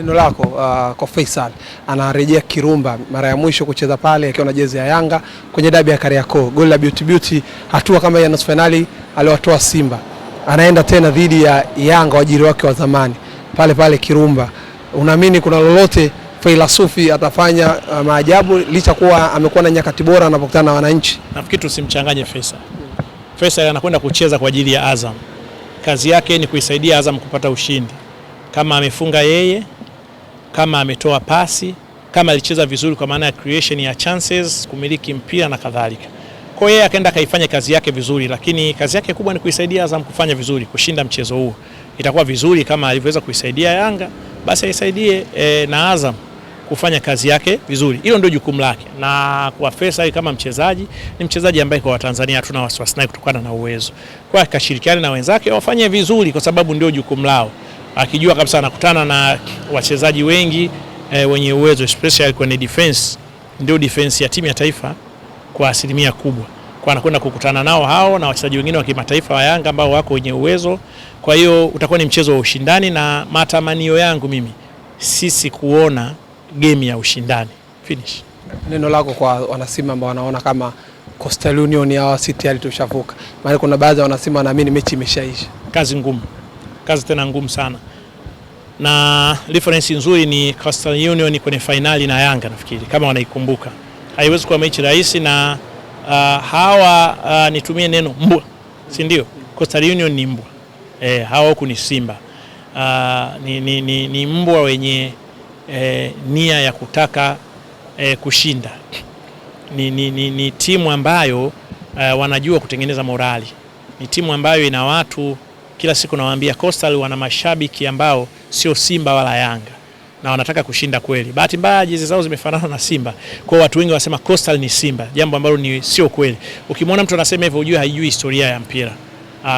Neno lako kwa Faisal, anarejea Kirumba, mara ya mwisho kucheza pale akiwa na jezi ya Yanga kwenye dabi ya Kariakoo, goli la beauty, hatua kama ya nusu finali aliwatoa Simba, anaenda tena dhidi ya Yanga wajiri wake wa zamani pale Kirumba. Unaamini kuna lolote Failasufi atafanya maajabu licha kuwa amekuwa na nyakati bora anapokutana na wananchi? Nafikiri tusimchanganye Faisal. Faisal anakwenda kucheza kwa ajili ya Azam. Kazi yake ni kuisaidia Azam kupata ushindi. Kama amefunga yeye, kama ametoa pasi, kama alicheza vizuri kwa maana ya creation ya chances, kumiliki mpira na kadhalika. Kwa hiyo akaenda kaifanya kazi yake vizuri, lakini kazi yake kubwa ni kuisaidia Azam kufanya vizuri, kushinda mchezo huu. Itakuwa vizuri kama alivyoweza kuisaidia Yanga, basi aisaidie na Azam kufanya kazi yake vizuri. Hilo ndio jukumu lake. Na kwa Faisal kama mchezaji, ni mchezaji ambaye kwa Watanzania hatuna wasiwasi naye kutokana na uwezo. Kwa hiyo akashirikiana na wenzake wafanye vizuri kwa sababu ndio jukumu lao. Akijua kabisa anakutana na wachezaji wengi wenye uwezo, especially kwenye defense, ndio defense ya timu ya taifa kwa asilimia kubwa. Kwa anakwenda kukutana nao hao na wachezaji wengine wa kimataifa wa Yanga ambao wako wenye uwezo. Kwa hiyo utakuwa ni mchezo wa ushindani, na matamanio yangu mimi sisi kuona game ya ushindani. Finish. Neno lako kwa wanasimba ambao wanaona kama Coastal Union ya City alishavuka? Maana kuna baadhi ya wanasimba wanaamini mechi imeshaisha. Kazi ngumu. Kazi tena ngumu sana. Na reference nzuri ni Coastal Union kwenye finali na Yanga, nafikiri kama wanaikumbuka. Haiwezi kuwa mechi rahisi, na hawa nitumie neno mbwa, si ndio? Coastal Union ni mbwa. Hawa huku ni Simba. Ni mbwa wenye nia ya kutaka kushinda. Ni timu ambayo wanajua kutengeneza morali. Ni timu ambayo ina watu, kila siku nawaambia Coastal wana mashabiki ambao sio Simba wala Yanga, na wanataka kushinda kweli. Bahati mbaya jezi zao zimefanana na Simba, kwa watu wengi wanasema Coastal ni Simba, jambo ambalo ni sio kweli. Ukimwona mtu anasema hivyo ujue haijui historia ya mpira.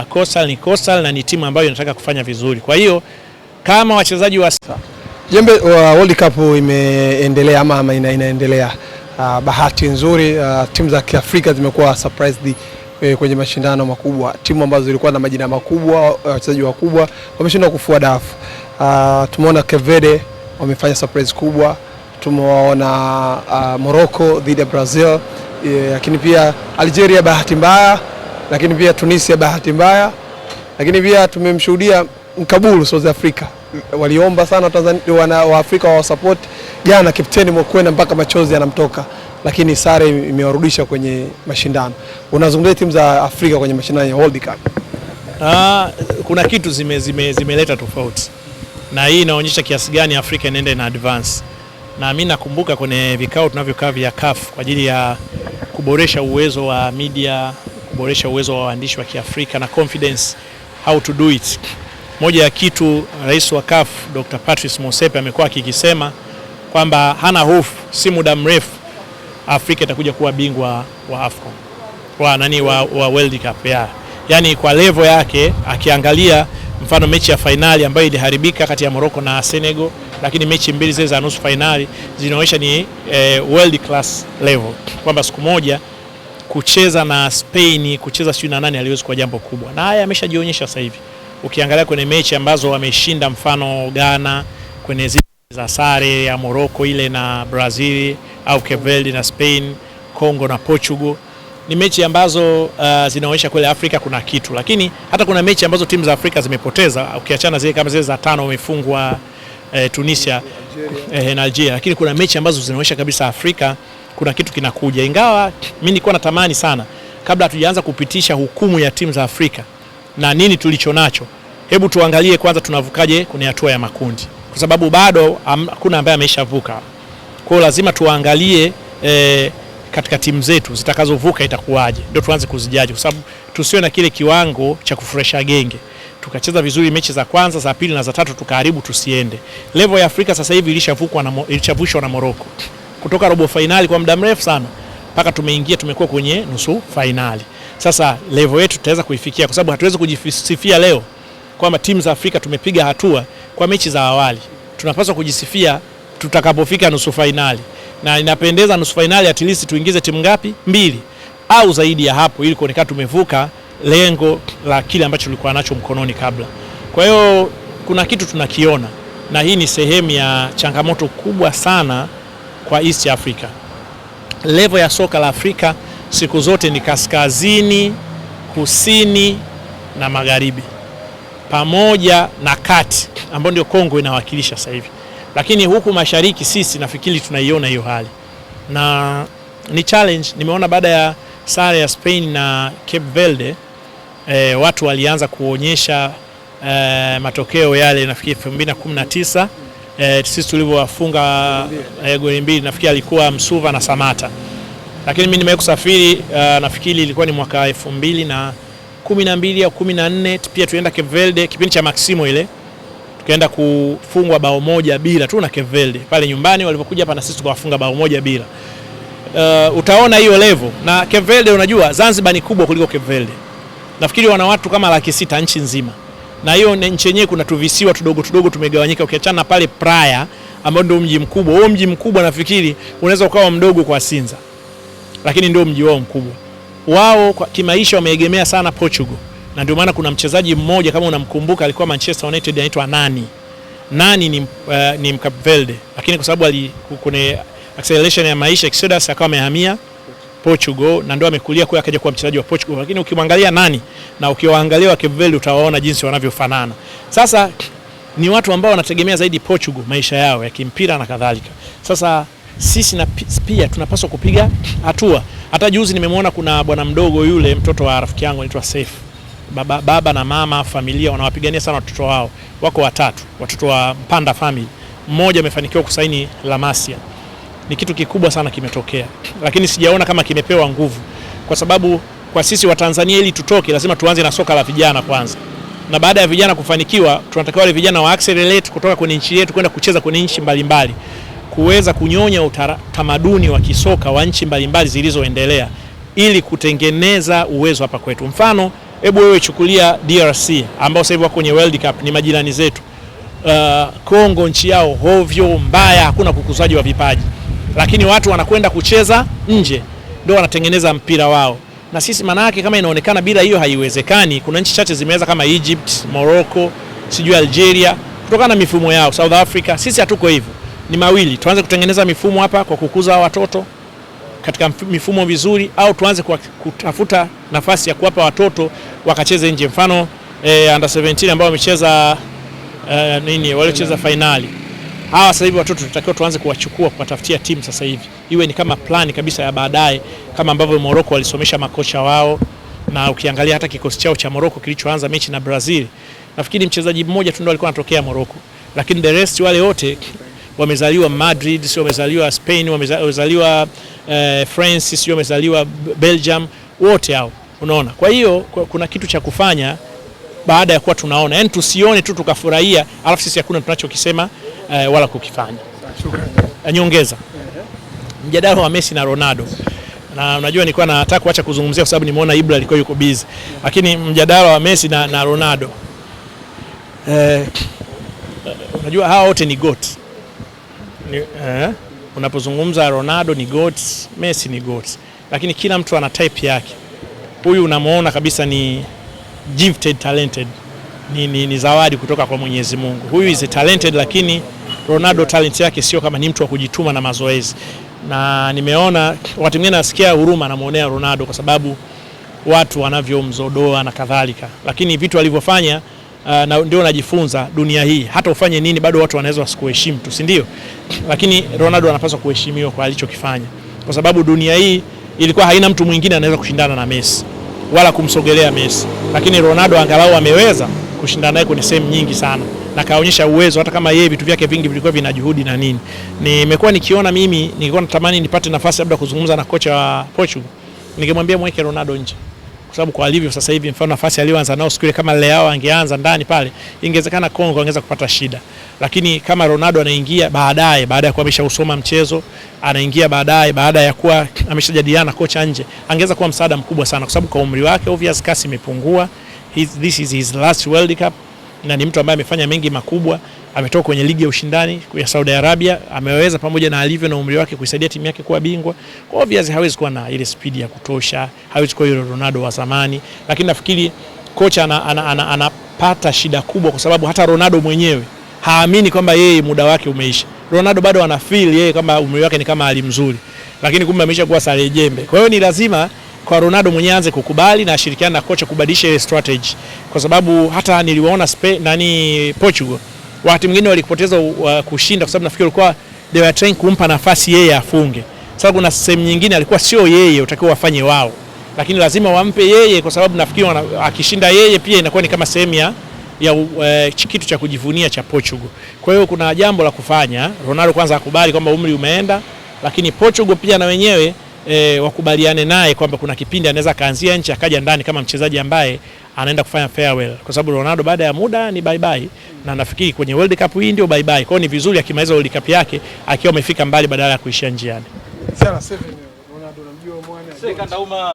Coastal ni Coastal na ni timu ambayo inataka kufanya vizuri. Kwa hiyo kama wachezaji wa Jembe World Cup imeendelea ama inaendelea, bahati nzuri timu za Kiafrika zimekuwa surprised kwenye mashindano makubwa. Timu ambazo zilikuwa na majina makubwa, wachezaji wakubwa wameshindwa kufua dafu. Tumeona Cape Verde wamefanya surprise kubwa, tumeona Morocco dhidi ya Brazil, lakini pia Algeria bahati mbaya, lakini pia Tunisia bahati mbaya, lakini pia tumemshuhudia Kabul South Africa. Waliomba sana Tanzania wa Afrika wa support. Jana kapteni Mokwena mpaka machozi yanamtoka, lakini sare imewarudisha kwenye mashindano. Unazungumzia timu za Afrika kwenye mashindano ya World Cup? Kuna kitu zimeleta tofauti, na hii inaonyesha kiasi gani Afrika inaenda na advance. Na mimi nakumbuka kwenye vikao tunavyokaa vya CAF kwa ajili ya kuboresha uwezo wa media, kuboresha uwezo wa waandishi wa Kiafrika na confidence how to do it. Moja ya kitu rais wa CAF Dr. Patrice Motsepe amekuwa akikisema kwamba hana hofu, si muda mrefu Afrika itakuja kuwa bingwa wa AFCON, wa World Cup ya. Yani kwa level yake, akiangalia mfano mechi ya finali ambayo iliharibika kati ya Morocco na Senegal, lakini mechi mbili zile za nusu finali zinaonyesha ni world class level, kwamba siku moja kucheza na Spain, kucheza sio na nani aliweza kuwa jambo kubwa, na haya ameshajionyesha sasa hivi. Ukiangalia kwenye mechi ambazo wameshinda, mfano Ghana kwenye zile za sare ya Morocco ile na Brazil, au Cape Verde na Spain, Congo na Portugal, ni mechi ambazo zinaonyesha kweli Afrika kuna kitu. Lakini hata kuna mechi ambazo timu za Afrika zimepoteza, ukiachana zile kama zile za 5 wamefungwa Tunisia na Algeria, lakini kuna mechi ambazo zinaonyesha kabisa Afrika kuna kitu kinakuja. Ingawa mimi nilikuwa natamani sana kabla hatujaanza kupitisha hukumu ya timu za Afrika na nini tulicho nacho, hebu tuangalie kwanza tunavukaje kwenye hatua ya makundi, kwa sababu bado hakuna ambaye ameshavuka. Kwa hiyo lazima tuangalie katika timu zetu zitakazovuka itakuwaje, ndio tuanze kuzijaji, kwa sababu tusiwe na kile kiwango cha kufresha genge, tukacheza vizuri mechi za kwanza, za pili na za tatu tukaharibu, tusiende. Level ya Afrika sasa hivi ilishavushwa na Morocco kutoka robo finali kwa muda mrefu sana mpaka tumekuwa kwenye nusu finali. Sasa level yetu tutaweza kuifikia, kwa sababu hatuwezi kujisifia leo kwamba timu za Afrika tumepiga hatua kwa mechi za awali. Tunapaswa kujisifia tutakapofika nusu finali, na inapendeza nusu finali at least tuingize timu ngapi? 2 au zaidi ya hapo, ili kuonekana tumevuka lengo la kile ambacho tulikuwa nacho mkononi kabla. Kwa hiyo kuna kitu tunakiona, na hii ni sehemu ya changamoto kubwa sana kwa East Africa. Level ya soka la Afrika siku zote ni kaskazini, kusini na magharibi pamoja na kati ambayo ndio Kongo inawakilisha sasa hivi. Lakini huku mashariki sisi nafikiri tunaiona hiyo hali. Na ni challenge. Nimeona baada ya sare ya Spain na Cape Verde watu walianza kuonyesha matokeo yale, nafikiri 2019 sisi tulivyowafunga goli mbili, nafikiri alikuwa Msuva na Samata. Lakini mimi nimewahi kusafiri, nafikiri ilikuwa ni mwaka 2012 au 14, pia tuenda Cape Verde kipindi cha Maximo ile, tukaenda kufungwa bao moja bila tu na Cape Verde pale nyumbani. Walipokuja hapa na sisi tukawafunga bao moja bila. Utaona hiyo level. Na Cape Verde, unajua Zanzibar ni kubwa kuliko Cape Verde. Nafikiri wana watu kama 600,000 nchi nzima. Na hiyo nchi yenyewe kuna tuvisiwa tudogo tudogo tumegawanyika, ukiachana na pale Praia ambao ndio mji mkubwa. Huo mji mkubwa nafikiri unaweza ukawa mdogo kwa Sinza, lakini ndio mji wao mkubwa. Wao kwa kimaisha wameegemea sana Portugal. Na ndio maana kuna mchezaji mmoja kama unamkumbuka alikuwa Manchester United anaitwa Nani. Nani ni Cape Verde, lakini kwa sababu kuna acceleration ya maisha Exodus akawa amehamia Portugal na ndio amekulia kwa akaja kuwa mchezaji wa Portugal. Lakini ukimwangalia Nani na ukiwaangalia wa Cape Verde utawaona jinsi wanavyofanana. Sasa ni watu ambao wanategemea zaidi Portugal maisha yao ya kimpira na kadhalika. Sasa sisi na pia tunapaswa kupiga hatua. Hata juzi nimemwona kuna bwana mdogo yule mtoto wa rafiki yangu anaitwa Saif. Baba na mama familia wanawapigania sana watoto wao. Wako watatu, watoto wa Mpanda family. Mmoja amefanikiwa kusaini La Masia. Ni kitu kikubwa sana kimetokea. Lakini sijaona kama kimepewa nguvu. Kwa sababu kwa sisi wa Tanzania ili tutoke lazima tuanze na soka la vijana kwanza. Na baada ya vijana kufanikiwa, tunatakiwa wale vijana wa accelerate kutoka kwenye nchi yetu kwenda kucheza kwenye nchi mbalimbali. Kuweza kunyonya utamaduni wa kisoka wa nchi mbalimbali zilizoendelea ili kutengeneza uwezo hapa kwetu. Mfano, hebu wewe chukulia DRC ambao sasa hivi wako kwenye World Cup, ni majirani zetu. Kongo nchi yao hovyo mbaya, hakuna kukuzaji wa vipaji. Lakini watu wanakwenda kucheza nje ndio wanatengeneza mpira wao. Na sisi maana yake kama inaonekana bila hiyo haiwezekani. Kuna nchi chache zimeweza kama Egypt, Morocco, sijui Algeria, kutokana na mifumo yao. South Africa, sisi hatuko hivyo. Ni mawili, tuanze kutengeneza mifumo hapa kwa kukuza watoto katika mifumo vizuri, au tuanze kutafuta nafasi ya kuwapa watoto wakacheze nje. Mfano under 17 ambao wamecheza waliocheza finali. Hawa sasa hivi watoto tutakiwa tuanze kuwachukua kuwatafutia timu sasa hivi. Iwe ni kama plani kabisa ya baadaye, kama ambavyo Morocco walisomesha makocha wao. Na ukiangalia hata kikosi chao cha Morocco kilichoanza mechi na Brazil, nafikiri mchezaji mmoja tu ndio alikuwa anatokea Morocco. Lakini the rest wale wote wamezaliwa Madrid, sio wamezaliwa Spain, wamezaliwa France, sio wamezaliwa Belgium, wote hao. Unaona? Kwa hiyo kuna kitu cha kufanya baada ya kuwa tunaona. Yaani tusione tu tukafurahia alafu sisi hakuna tunachokisema wala kukifanya. Nyongeza. Mjadala wa Messi na Ronaldo. Na unajua nilikuwa nataka kuacha kuzungumzia kwa sababu nimeona Ibra alikuwa yuko busy. Lakini mjadala wa Messi na Ronaldo. Unajua hawa wote ni GOAT. Unapozungumza Ronaldo ni GOAT, Messi ni GOAT. Lakini kila mtu ana type yake. Huyu unamuona kabisa ni gifted, talented. Ni zawadi kutoka kwa Mwenyezi Mungu. Huyu is talented, lakini Ronaldo talent yake sio kama ni mtu wa kujituma na mazoezi. Na nimeona wakati mwingine nasikia huruma namuonea Ronaldo kwa sababu watu wanavyomzodoa na kadhalika. Lakini vitu alivyofanya ndio najifunza dunia hii. Hata ufanye nini bado watu wanaweza wasikuheshimu tu, si ndio? Lakini Ronaldo anapaswa kuheshimiwa kwa alichokifanya. Kwa sababu dunia hii ilikuwa haina mtu mwingine anaweza kushindana na Messi wala kumsogelea Messi. Lakini Ronaldo angalau ameweza kushindana naye kwenye sehemu nyingi sana na kaonyesha uwezo, hata kama yeye vitu vyake vingi vilikuwa vina juhudi na nini. Nimekuwa nikiona mimi nilikuwa natamani nipate nafasi labda kuzungumza na kocha wa Portugal. Ningemwambia mweke Ronaldo nje. Kwa sababu kwa alivyo sasa hivi, mfano nafasi aliyoanza nao siku ile kama Leao angeanza ndani pale, ingewezekana Kongo angeweza kupata shida. Lakini kama Ronaldo anaingia baada ya kuwa ameshausoma mchezo, anaingia baada ya kuwa ameshajadiliana kocha nje, angeweza kuwa msaada mkubwa sana kwa sababu kwa umri wake obvious kasi imepungua. This is his last World Cup na ni mtu ambaye amefanya mengi makubwa. Ametoka kwenye ligi ya ushindani ya Saudi Arabia, ameweza pamoja na alivyo na umri wake kuisaidia timu yake kuwa bingwa. Kwa obvious hawezi kuwa na ile speed ya kutosha, hawezi kuwa yule Ronaldo wa zamani. Lakini nafikiri kocha anapata shida kubwa kwa sababu hata Ronaldo mwenyewe haamini kwamba yeye muda wake umeisha. Ronaldo bado ana feel yeye kama umri wake ni kama hali mzuri, lakini kumbe amesha kuwa sare jembe. Kwa hiyo ni lazima kwa Ronaldo mwenyewe aanze kukubali na ashirikiane na kocha kubadilisha ile strategy, kwa sababu hata niliwaona Portugal wakati mwingine walipoteza kushinda kwa sababu nafikiri walikuwa they were trying kumpa nafasi yeye afunge. Sababu kuna sehemu nyingine alikuwa sio yeye utakiwa wafanye wao, lakini lazima wampe yeye, kwa sababu nafikiri akishinda yeye pia inakuwa ni kama sehemu ya kitu cha kujivunia cha Portugal. Kwa hiyo kuna jambo la kufanya. Ronaldo kwanza akubali kwamba umri umeenda, lakini Portugal pia na wenyewe wakubaliane naye kwamba kuna kipindi anaweza kaanzia nje akaja ndani kama mchezaji ambaye anaenda kufanya farewell, kwa sababu Ronaldo baada ya muda ni bye bye, na nafikiri kwenye World Cup hii ndio bye bye. Kwa hiyo ni vizuri akimaliza World Cup yake akiwa amefika mbali badala ya kuishia njiani. Sana 7 Ronaldo unamjua mwana.